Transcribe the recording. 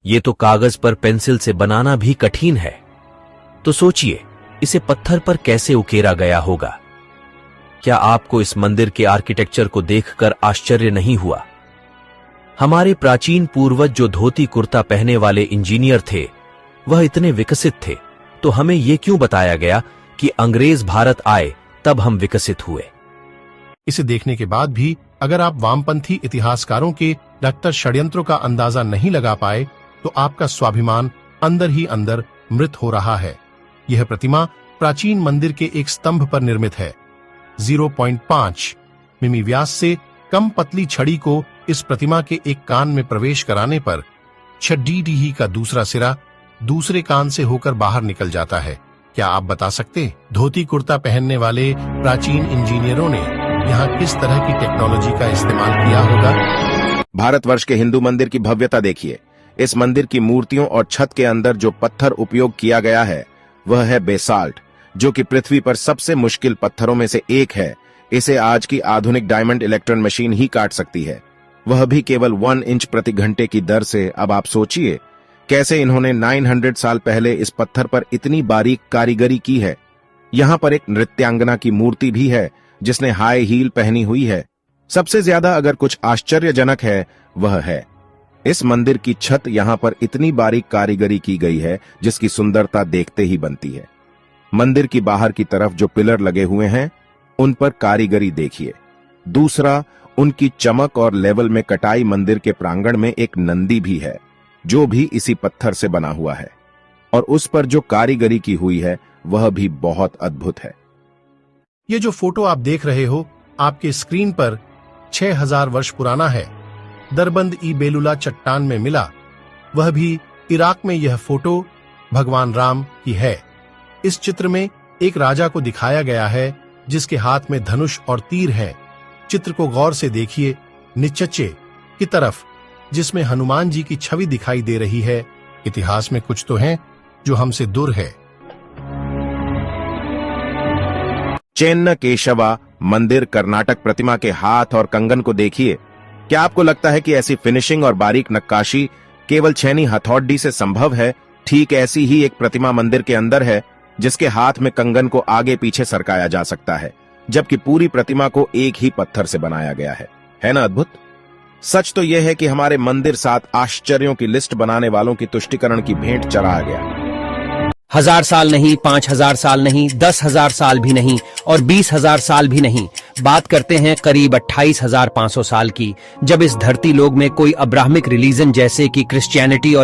ये तो कागज पर पेंसिल से बनाना भी कठिन है, तो सोचिए इसे पत्थर पर कैसे उकेरा गया होगा। क्या आपको इस मंदिर के आर्किटेक्चर को देखकर आश्चर्य नहीं हुआ? हमारे प्राचीन पूर्वज जो धोती कुर्ता पहने वाले इंजीनियर थे, वह इतने विकसित थे, तो हमें यह क्यों बताया गया कि अंग्रेज भारत आए तब हम विकसित हुए? इसे देखने के बाद भी अगर आप वामपंथी इतिहासकारों के डॉक्टर षड्यंत्रों का अंदाजा नहीं लगा पाए, तो आपका स्वाभिमान अंदर ही अंदर मृत हो रहा है। यह प्रतिमा प्राचीन मंदिर के एक स्तंभ पर निर्मित है। 0.5 मिमी व्यास से कम पतली छड़ी को इस प्रतिमा के एक कान में प्रवेश कराने पर छड़ी का दूसरा सिरा दूसरे कान से होकर बाहर निकल जाता है। क्या आप बता सकते धोती कुर्ता पहनने वाले प्राचीन इंजीनियरों ने यहाँ किस तरह की टेक्नोलॉजी का इस्तेमाल किया होगा? भारतवर्ष के हिंदू मंदिर की भव्यता देखिए। इस मंदिर की मूर्तियों और छत के अंदर जो पत्थर उपयोग किया गया है वह है बेसाल्ट, जो कि पृथ्वी पर सबसे मुश्किल पत्थरों में से एक है। इसे आज की आधुनिक डायमंड इलेक्ट्रॉन मशीन ही काट सकती है, वह भी केवल 1 इंच प्रति घंटे की दर से। अब आप सोचिए कैसे इन्होंने 900 साल पहले इस पत्थर पर इतनी बारीक कारीगरी की है। यहाँ पर एक नृत्यांगना की मूर्ति भी है जिसने हाई हील पहनी हुई है। सबसे ज्यादा अगर कुछ आश्चर्यजनक है वह है इस मंदिर की छत। यहाँ पर इतनी बारीक कारीगरी की गई है जिसकी सुंदरता देखते ही बनती है। मंदिर की बाहर की तरफ जो पिलर लगे हुए हैं उन पर कारीगरी देखिए। दूसरा, उनकी चमक और लेवल में कटाई। मंदिर के प्रांगण में एक नंदी भी है जो भी इसी पत्थर से बना हुआ है, और उस पर जो कारीगरी की हुई है वह भी बहुत अद्भुत है। ये जो फोटो आप देख रहे हो आपके स्क्रीन पर 6000 वर्ष पुराना है। दरबंद ई बेलुला चट्टान में मिला, वह भी इराक में। यह फोटो भगवान राम की है। इस चित्र में एक राजा को दिखाया गया है जिसके हाथ में धनुष और तीर है। चित्र को गौर से देखिए नीचे की तरफ, जिसमें हनुमान जी की छवि दिखाई दे रही है। इतिहास में कुछ तो है जो हमसे दूर है। चेन्न केशवा मंदिर कर्नाटक प्रतिमा के हाथ और कंगन को देखिए। क्या आपको लगता है कि ऐसी फिनिशिंग और बारीक नक्काशी केवल छेनी हथौड़ी से संभव है? ठीक ऐसी ही एक प्रतिमा मंदिर के अंदर है जिसके हाथ में कंगन को आगे पीछे सरकाया जा सकता है, जबकि पूरी प्रतिमा को एक ही पत्थर से बनाया गया है ना अद्भुत? सच तो यह है कि हमारे मंदिर 7 आश्चर्यों की लिस्ट बनाने वालों की तुष्टिकरण की भेंट चढ़ा गया। 1000 साल नहीं, 5000 साल नहीं, 10,000 साल भी नहीं और 20,000 साल भी नहीं। बात करते हैं करीब 28,500 साल की, जब इस धरती लोक में कोई अब्राहमिक रिलीजन जैसे कि क्रिश्चियनिटी और